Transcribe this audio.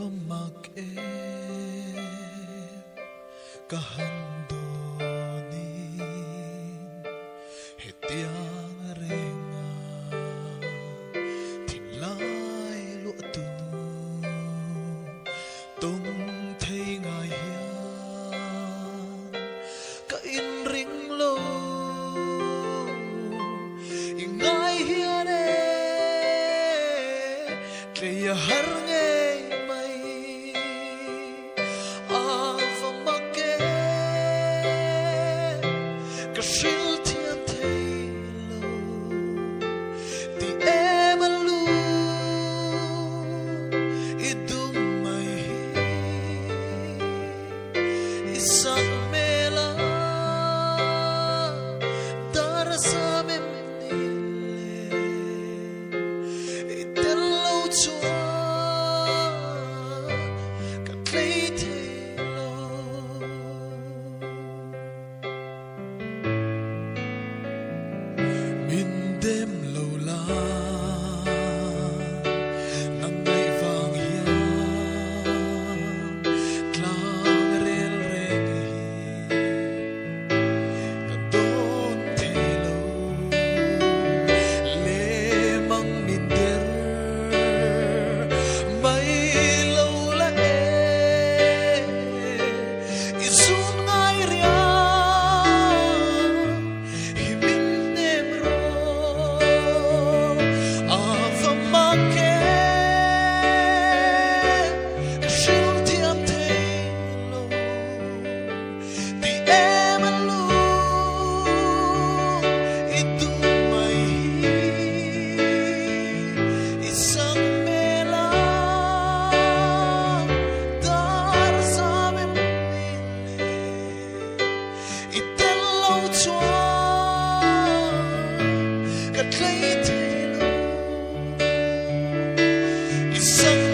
make kahandonin hetiang renga thinlai lu tu tung thei ngai hian ka in ring lo ingai hian e tleya har nge mai ava make ka shil thiam thei lo ti emalu idum mai isak mela darasa mem nile itello chua ka klei thei lo min dem lo la nang ngai vang hian tlang rel reng hi ka don thei lo le mang min der mai lo la e izun ngai ria hi min nem ro ava make ka shil thiam thei lo ti emalu idum mai isang mela dar sa mem nile itello chua ka klei thei lo isang